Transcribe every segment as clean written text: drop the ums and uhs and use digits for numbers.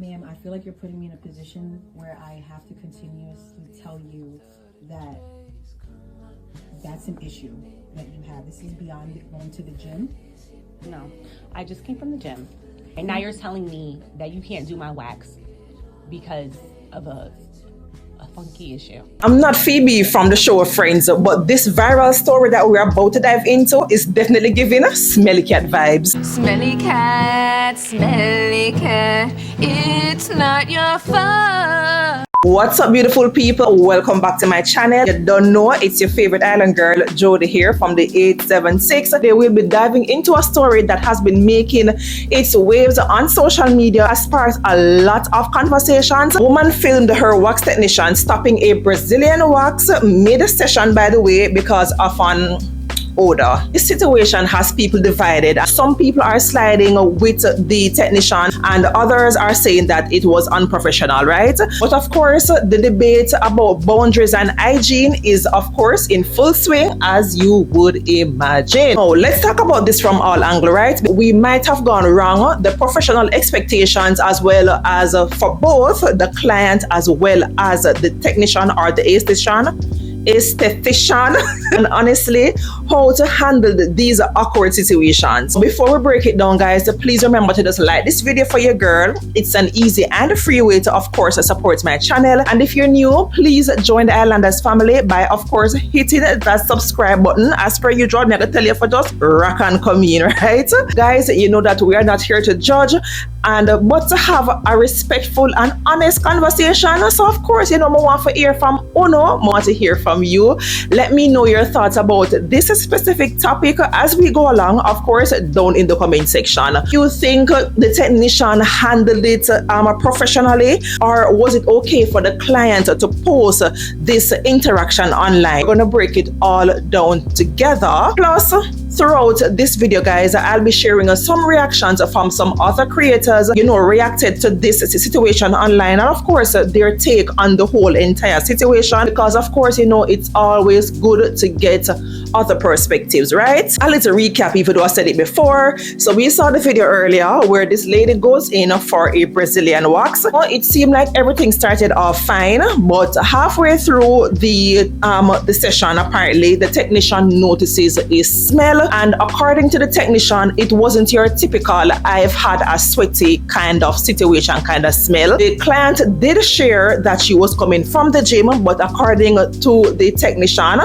Ma'am, I feel like you're putting me in a position where I have to continuously tell you that that's an issue that you have. This is beyond going to the gym. No, I just came from the gym. And now you're telling me that you can't do my wax because of a funky issue. I'm not Phoebe from the show of Friends, but this viral story that we're about to dive into is definitely giving us smelly cat vibes. Smelly cat, it's not your fault. What's up, beautiful people? Welcome back to my channel. You don't know, it's your favorite island girl, Jody here from the 876. Today we'll be diving into a story that has been making its waves on social media as sparked a lot of conversations. A woman filmed her wax technician stopping a Brazilian wax mid-session, by the way, because of an odor. This situation has people divided. Some people are sliding with the technician and others are saying that it was unprofessional, right? But of course, the debate about boundaries and hygiene is of course in full swing, as you would imagine. Now, let's talk about this from all angles, right? We might have gone wrong. The professional expectations as well as for both the client as well as the technician or the aesthetician and honestly how to handle these awkward situations. Before we break it down, guys, please remember to just like this video for your girl. It's an easy and free way to of course support my channel, and if you're new, please join the Islanders family by of course hitting that subscribe button. As per usual, I'm gonna tell you for just rock and come in, right? Guys, you know that we are not here to judge but to have a respectful and honest conversation. So of course, you know, I want to hear from Uno, I want to hear from you. Let me know your thoughts about this specific topic as we go along, of course, down in the comment section. You think the technician handled it professionally, or was it okay for the client to post this interaction online? We're gonna break it all down together. Plus, throughout this video, guys, I'll be sharing some reactions from some other creators, you know, reacted to this situation online, and of course their take on the whole entire situation, because of course, you know, it's always good to get other perspectives, right? A little recap, even though I said it before. So we saw the video earlier where this lady goes in for a Brazilian wax. It seemed like everything started off fine, but halfway through the session, apparently the technician notices a smell, and according to the technician, it wasn't your typical "I've had a sweaty" kind of situation, kind of smell. The client did share that she was coming from the gym, but according to the technician,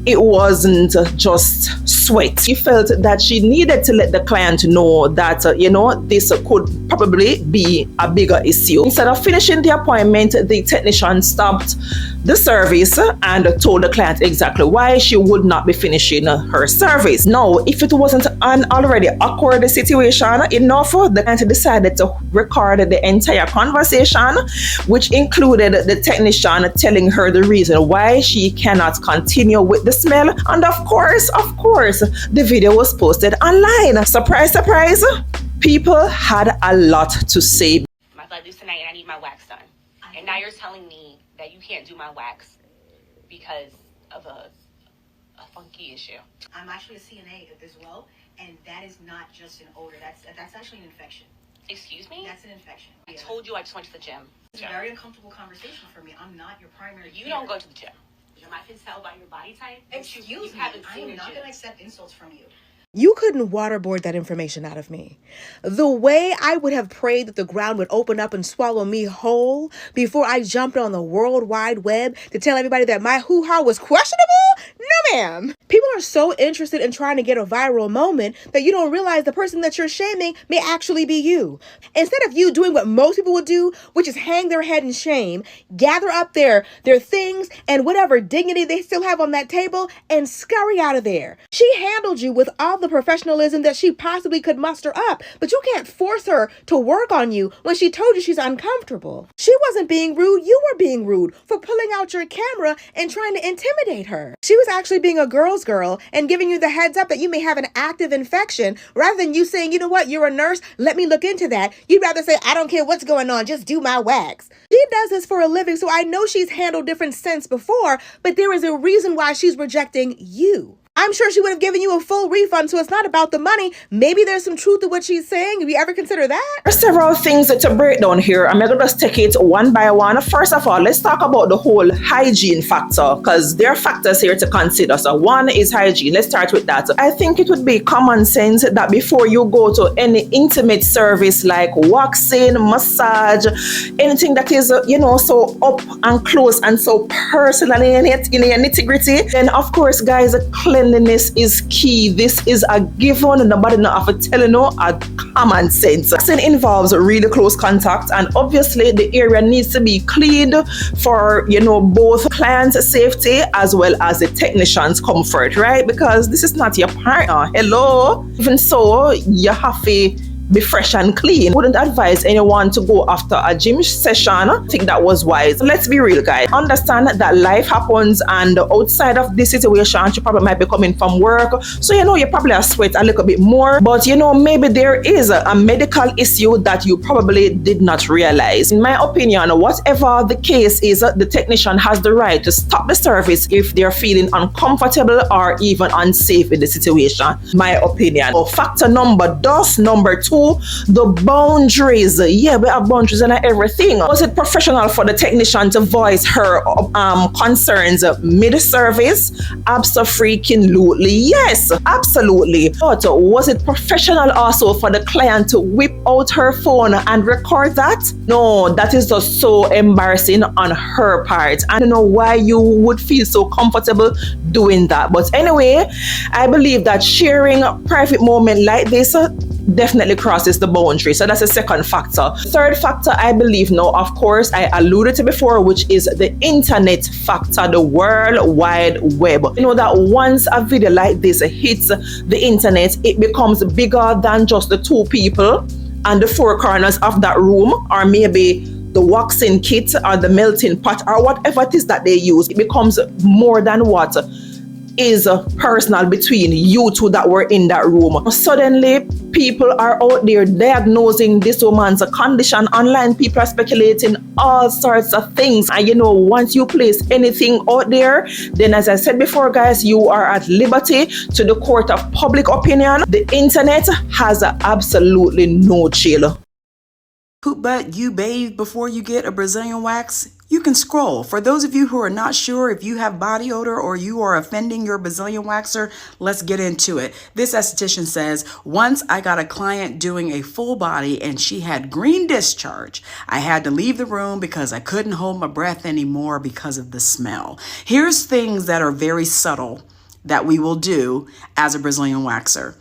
it wasn't just sweat. She felt that she needed to let the client know that you know, this could probably be a bigger issue. Instead of finishing the appointment, the technician stopped the service and told the client exactly why she would not be finishing her service. Now, if it wasn't an already awkward situation enough, the client decided to record the entire conversation, which included the technician telling her the reason why she cannot continue with the smell. And of course, the video was posted online. Surprise, surprise, people had a lot to say. My blood loose tonight and I need my wax done. And now you're telling me that you can't do my wax because of a funky issue. I'm actually a CNA as well, and that is not just an odor. That's actually an infection. Excuse me? That's an infection. I told you I just went to the gym. It's a very uncomfortable conversation for me. I'm not your primary You care. don't go to the gym. I can tell by your body type. Excuse me, I am not going to accept insults from you. You couldn't waterboard that information out of me. The way I would have prayed that the ground would open up and swallow me whole before I jumped on the World Wide Web to tell everybody that my hoo-ha was questionable? No, ma'am. People are so interested in trying to get a viral moment that you don't realize the person that you're shaming may actually be you. Instead of you doing what most people would do, which is hang their head in shame, gather up their things and whatever dignity they still have on that table and scurry out of there. She handled you with all the professionalism that she possibly could muster up, but you can't force her to work on you when she told you she's uncomfortable. She wasn't being rude, you were being rude for pulling out your camera and trying to intimidate her. She was actually being a girl's girl and giving you the heads up that you may have an active infection, rather than you saying, you know what, you're a nurse, let me look into that. You'd rather say, I don't care what's going on, just do my wax. She does this for a living, so I know she's handled different scents before, but there is a reason why she's rejecting you. I'm sure she would have given you a full refund, so it's not about the money. Maybe there's some truth to what she's saying. Have you ever considered that? There are several things to break down here. I'm going to just take it one by one. First of all, let's talk about the whole hygiene factor, because there are factors here to consider. So one is hygiene. Let's start with that. I think it would be common sense that before you go to any intimate service like waxing, massage, anything that is, so up and close and so personal in your nitty-gritty, then of course, guys, cleanliness is key. This is a given. Nobody not have to tell you, a common sense. Waxing involves really close contact, and obviously the area needs to be cleaned for, both clients' safety as well as the technician's comfort, right? Because this is not your partner. Hello. Even so, you have to be fresh and clean. Wouldn't advise anyone to go after a gym session. I think that was wise. Let's be real, guys. Understand that life happens, and outside of this situation, you probably might be coming from work. So, you probably have sweat a little bit more. But, maybe there is a medical issue that you probably did not realize. In my opinion, whatever the case is, the technician has the right to stop the service if they're feeling uncomfortable or even unsafe in the situation. My opinion. So, factor number 2, the boundaries. Yeah, we have boundaries and everything. Was it professional for the technician to voice her concerns mid-service? Abso-freaking-lutely. Yes, absolutely. But was it professional also for the client to whip out her phone and record that? No, that is just so embarrassing on her part. I don't know why you would feel so comfortable doing that. But anyway, I believe that sharing a private moment like this definitely crosses the boundary. So that's the second factor. Third factor, I believe now, of course, I alluded to before, which is the internet factor, the World Wide Web. That once a video like this hits the internet, it becomes bigger than just the two people and the four corners of that room, or maybe the waxing kit or the melting pot or whatever it is that they use. It becomes more than what is personal between you two that were in that room. Suddenly, people are out there diagnosing this woman's condition online. People are speculating all sorts of things. And once you place anything out there, then as I said before, guys, you are at liberty to the court of public opinion. The internet has absolutely no chill. Poop butt, you bathe before you get a Brazilian wax? You can scroll. For those of you who are not sure if you have body odor or you are offending your Brazilian waxer, let's get into it. This esthetician says, once I got a client doing a full body and she had green discharge. I had to leave the room because I couldn't hold my breath anymore because of the smell. Here's things that are very subtle that we will do as a Brazilian waxer.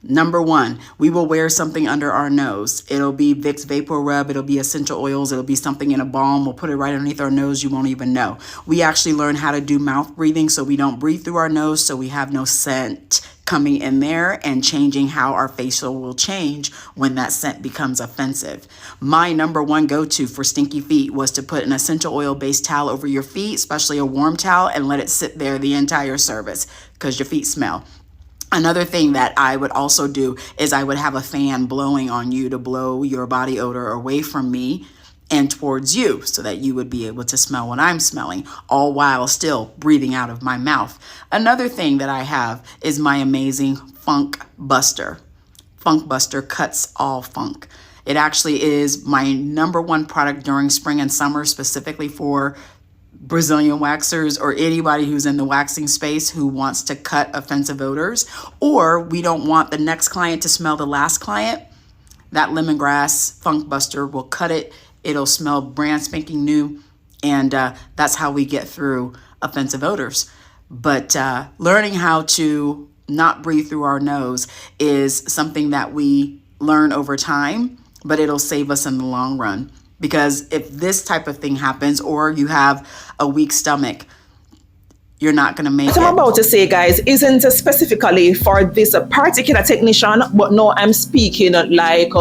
Number 1, we will wear something under our nose. It'll be Vicks Vapor Rub. It'll be essential oils. It'll be something in a balm. We'll put it right underneath our nose. You won't even know. We actually learn how to do mouth breathing so we don't breathe through our nose, so we have no scent coming in there and changing how our facial will change when that scent becomes offensive. My number 1 go-to for stinky feet was to put an essential oil-based towel over your feet, especially a warm towel, and let it sit there the entire service because your feet smell. Another thing that I would also do is I would have a fan blowing on you to blow your body odor away from me and towards you so that you would be able to smell what I'm smelling, all while still breathing out of my mouth. Another thing that I have is my amazing Funk Buster. Funk Buster cuts all funk. It actually is my number 1 product during spring and summer, specifically for Brazilian waxers or anybody who's in the waxing space who wants to cut offensive odors, or we don't want the next client to smell the last client. That lemongrass Funk Buster will cut it. It'll smell brand spanking new, and that's how we get through offensive odors. But learning how to not breathe through our nose is something that we learn over time, but it'll save us in the long run. Because if this type of thing happens or you have a weak stomach, you're not going to make it. What I'm about to say, guys, isn't specifically for this particular technician, but no, I'm speaking like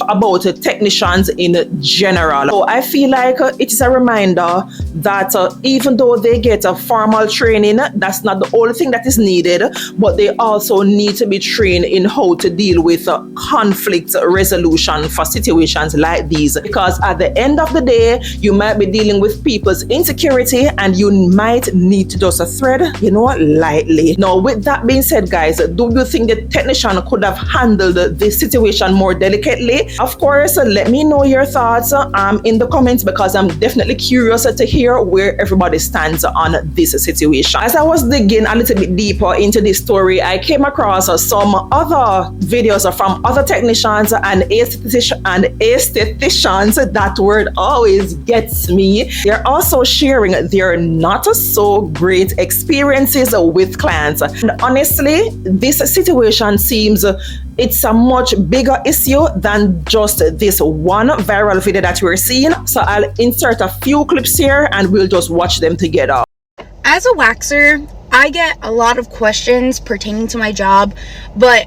about technicians in general. So I feel like it is a reminder that even though they get a formal training, that's not the only thing that is needed, but they also need to be trained in how to deal with conflict resolution for situations like these. Because at the end of the day, you might be dealing with people's insecurity and you might need to just thread, lightly. Now, with that being said, guys, do you think the technician could have handled this situation more delicately? Of course, let me know your thoughts in the comments, because I'm definitely curious to hear where everybody stands on this situation. As I was digging a little bit deeper into this story, I came across some other videos from other technicians and aestheticians. That word always gets me. They're also sharing their not so great experiences with clients. And honestly, this situation seems it's a much bigger issue than just this one viral video that we're seeing. So I'll insert a few clips here and we'll just watch them together. As a waxer, I get a lot of questions pertaining to my job, but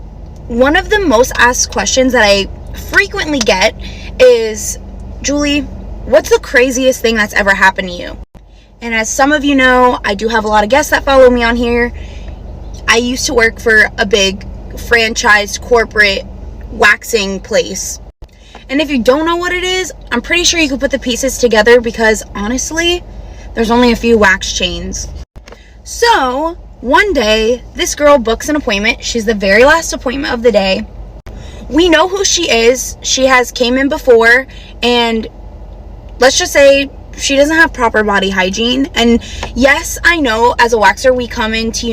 one of the most asked questions that I frequently get is, Julie, what's the craziest thing that's ever happened to you? And as some of you know, I do have a lot of guests that follow me on here. I used to work for a big franchised corporate waxing place. And if you don't know what it is, I'm pretty sure you could put the pieces together, because honestly, there's only a few wax chains. So one day, this girl books an appointment. She's the very last appointment of the day. We know who she is. She has came in before, and let's just say she doesn't have proper body hygiene. And yes, I know as a waxer we come into,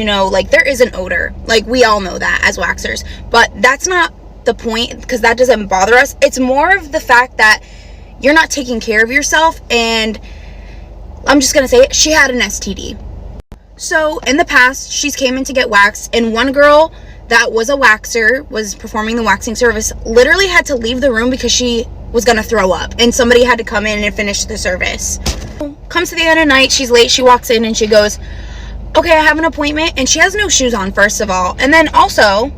there is an odor. Like, we all know that as waxers, but that's not the point, because that doesn't bother us. It's more of the fact that you're not taking care of yourself. And I'm just gonna say it, she had an STD. So in the past, she's came in to get waxed, and one girl that was a waxer, was performing the waxing service, literally had to leave the room because she was gonna throw up, and somebody had to come in and finish the service. Comes to the end of the night, she's late, she walks in and she goes, okay, I have an appointment, and she has no shoes on, first of all. And then also,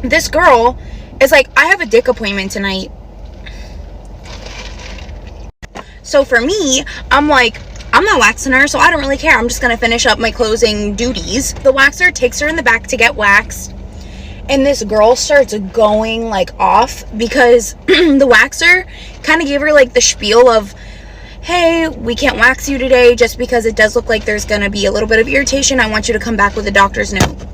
this girl is like, I have a dick appointment tonight. So for me, I'm like, I'm not waxing her, so I don't really care. I'm just gonna finish up my closing duties. The waxer takes her in the back to get waxed, and this girl starts going off, because the waxer kind of gave her the spiel of, hey, we can't wax you today just because it does look like there's gonna be a little bit of irritation. I want you to come back with a doctor's note.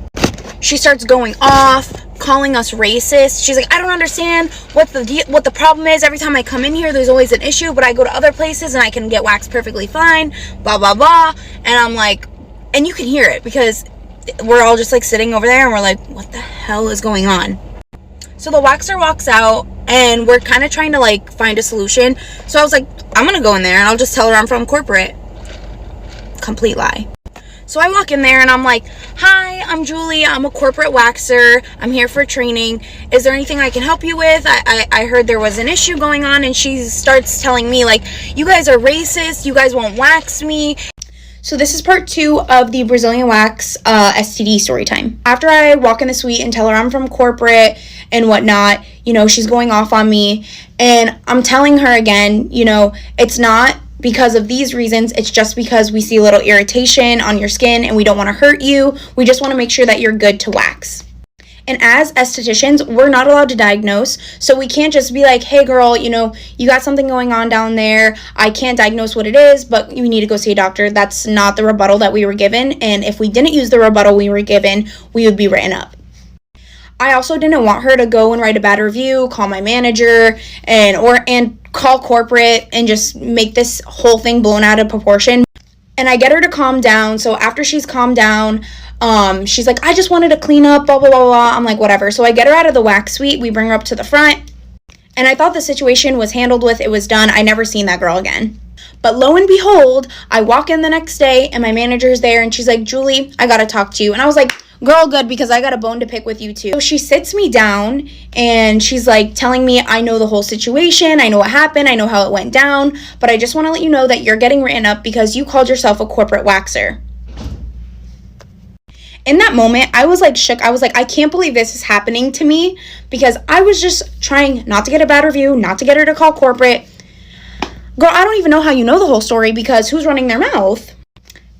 She starts going off, calling us racist. She's like, I don't understand what the problem is. Every time I come in here, there's always an issue, but I go to other places and I can get waxed perfectly fine, blah, blah, blah. And I'm like, and you can hear it, because we're all just sitting over there and we're like, what the hell is going on? So the waxer walks out, and we're kind of trying to find a solution. So I was like, I'm gonna go in there and I'll just tell her I'm from corporate. Complete lie. So I walk in there and I'm like, hi, I'm Julie. I'm a corporate waxer. I'm here for training. Is there anything I can help you with? I heard there was an issue going on. And she starts telling me you guys are racist. You guys won't wax me. So this is part 2 of the Brazilian wax STD story time. After I walk in the suite and tell her I'm from corporate and whatnot, she's going off on me. And I'm telling her again, it's not because of these reasons. It's just because we see a little irritation on your skin and we don't want to hurt you. We just want to make sure that you're good to wax. And as estheticians, we're not allowed to diagnose. So we can't just be like, hey girl, you got something going on down there. I can't diagnose what it is, but you need to go see a doctor. That's not the rebuttal that we were given. And if we didn't use the rebuttal we were given, we would be written up. I also didn't want her to go and write a bad review, call my manager, and call corporate and just make this whole thing blown out of proportion. And I get her to calm down. So after she's calmed down, she's like, I just wanted to clean up, blah, blah, blah, blah. I'm like, whatever. So I get her out of the wax suite. We bring her up to the front. And I thought the situation was handled with. It was done. I never seen that girl again. But lo and behold, I walk in the next day and my manager's there and she's like, Julie, I gotta talk to you. And I was like, girl, good, because I got a bone to pick with you too. So she sits me down and she's telling me, I know the whole situation. I know what happened. I know how it went down. But I just want to let you know that you're getting written up because you called yourself a corporate waxer. In that moment, I was like shook. I was like, I can't believe this is happening to me, because I was just trying not to get a bad review, not to get her to call corporate. Girl, I don't even know how you know the whole story, because who's running their mouth?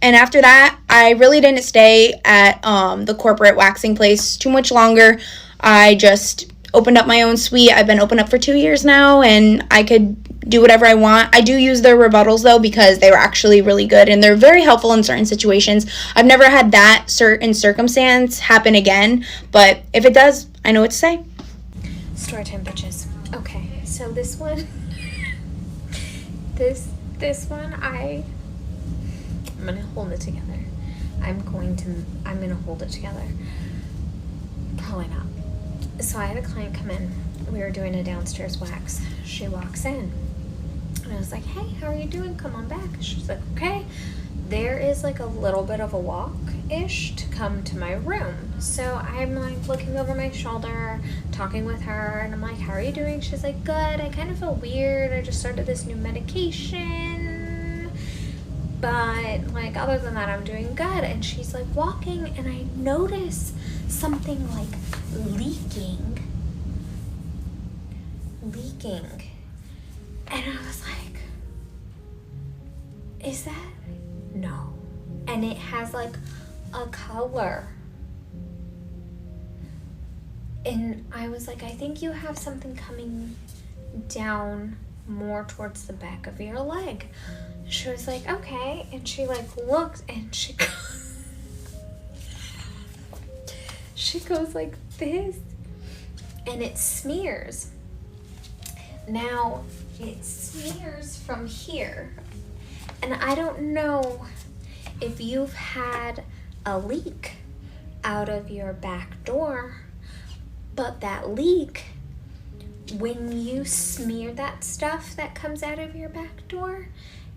And after that, I really didn't stay at the corporate waxing place too much longer. I just opened up my own suite. I've been open up for 2 years now, and I could do whatever I want. I do use their rebuttals, though, because they were actually really good, and they're very helpful in certain situations. I've never had that certain circumstance happen again, but if it does, I know what to say. Storytime, bitches. Okay, so this one, this one, I'm gonna hold it together. I'm gonna hold it together. Probably not. So I had a client come in. We were doing a downstairs wax. She walks in. And I was like, hey, how are you doing? Come on back. She's like, okay. There is like a little bit of a walk-ish to come to my room. So I'm like looking over my shoulder, talking with her, and I'm like, how are you doing? She's like, good. I kind of feel weird. I just started this new medication. But like other than that, I'm doing good. And she's like walking, and I notice something like leaking. And I was like, is that? No. And it has like a color. And I was like, I think you have something coming down more towards the back of your leg. She was like, okay. And she like looked, and she goes like this, and it smears. Now it smears from here, and I don't know if you've had a leak out of your back door, but that leak, when you smear that stuff that comes out of your back door,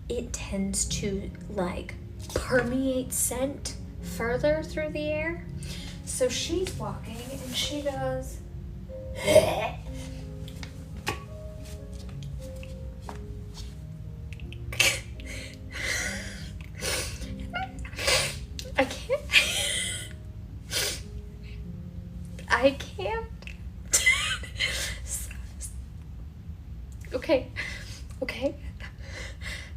it tends to like permeate scent further through the air. So she's walking, and she goes, I can't. Okay.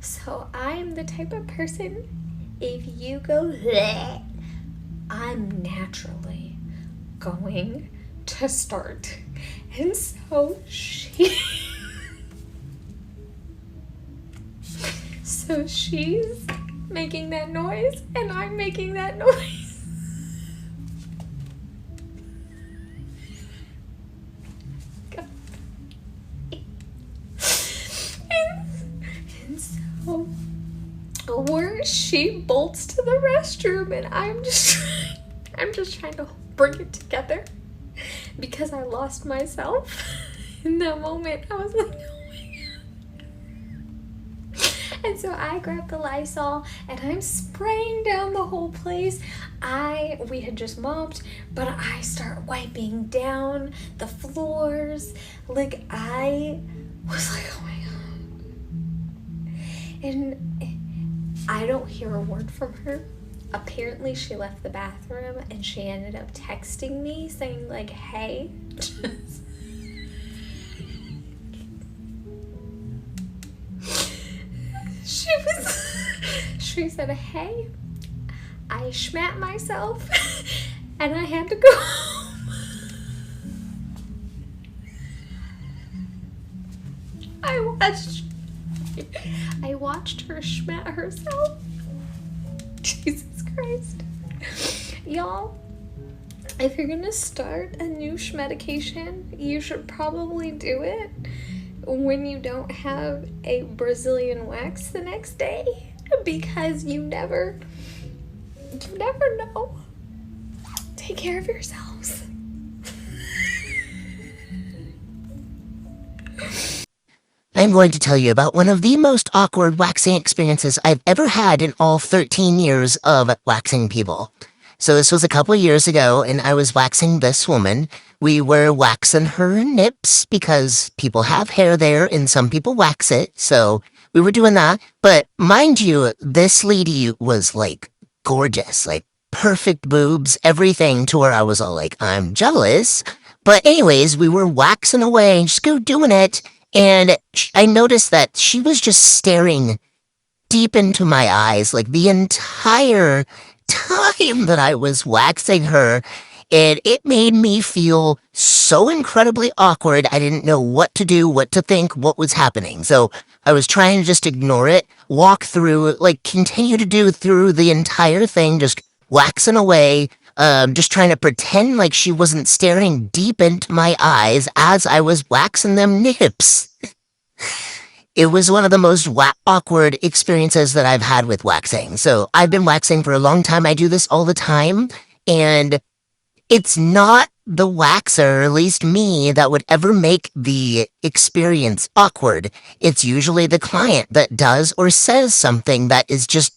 So I'm the type of person, if you go, I'm naturally going to start. And so she's making that noise, and I'm making that noise. She bolts to the restroom, and I'm just trying to bring it together, because I lost myself in that moment. I was like, oh my god. And so I grabbed the Lysol, and I'm spraying down the whole place. We had just mopped, but I start wiping down the floors. Like, I was like, oh my god. And I don't hear a word from her. Apparently she left the bathroom, and she ended up texting me saying like, hey. She said, hey, I schmat myself and I had to go home. I watched her schmat herself. Jesus Christ. Y'all, if you're gonna start a new schmedication, you should probably do it when you don't have a Brazilian wax the next day, because you never know. Take care of yourselves. I'm going to tell you about one of the most awkward waxing experiences I've ever had in all 13 years of waxing people. So this was a couple of years ago, and I was waxing this woman. We were waxing her nips because people have hair there and some people wax it. So we were doing that. But mind you, this lady was like gorgeous, like perfect boobs, everything, to where I was all like, I'm jealous. But anyways, we were waxing away, just go doing it, and I noticed that she was just staring deep into my eyes, like the entire time that I was waxing her, and it made me feel so incredibly awkward. I didn't know what to do, what to think, what was happening. So I was trying to just ignore it, walk through, like continue to do through the entire thing, just waxing away, just trying to pretend like she wasn't staring deep into my eyes as I was waxing them nips. It was one of the most awkward experiences that I've had with waxing. So I've been waxing for a long time. I do this all the time, and it's not the waxer, at least me, that would ever make the experience awkward. It's usually the client that does or says something that is just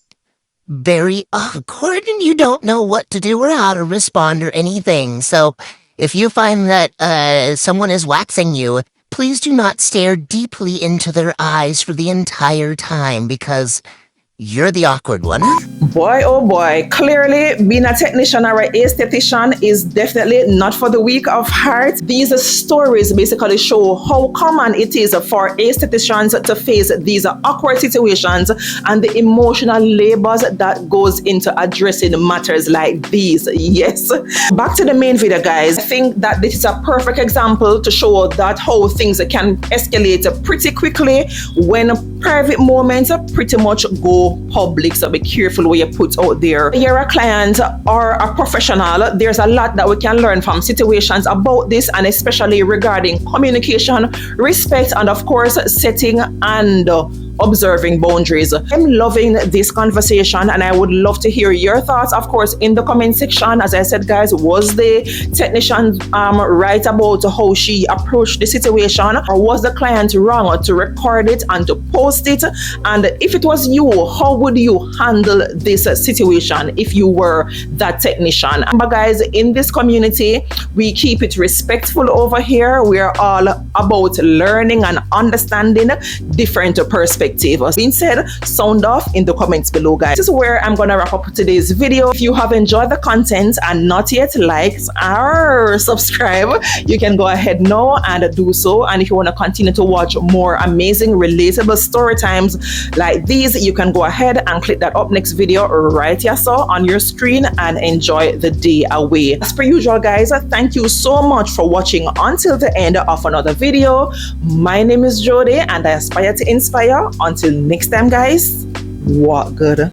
very awkward, and you don't know what to do or how to respond or anything. So if you find that someone is waxing you, please do not stare deeply into their eyes for the entire time, because you're the awkward one. Boy, oh boy, clearly being a technician or an aesthetician is definitely not for the weak of heart. These stories basically show how common it is for aestheticians to face these awkward situations and the emotional labors that goes into addressing matters like these. Yes. Back to the main video, guys. I think that this is a perfect example to show that how things can escalate pretty quickly when private moments pretty much go public. So be careful what you put out there. You're a client or a professional, there's a lot that we can learn from situations about this, and especially regarding communication, respect, and of course setting and observing boundaries. I'm loving this conversation, and I would love to hear your thoughts, of course, in the comment section. As I said, guys, was the technician right about how she approached the situation, or was the client wrong to record it and to post it? And if it was you, how would you handle this situation if you were that technician? But guys, in this community, we keep it respectful over here. We are all about learning and understanding different perspectives. Being said, sound off in the comments below, guys. This is where I'm gonna wrap up today's video. If you have enjoyed the content and not yet liked or subscribe, you can go ahead now and do so. And if you want to continue to watch more amazing relatable story times like these, you can go ahead and click that up next video right here so on your screen and enjoy the day away. As per usual, guys, thank you so much for watching until the end of another video. My name is Jody, and I aspire to inspire. Until next time, guys, what good?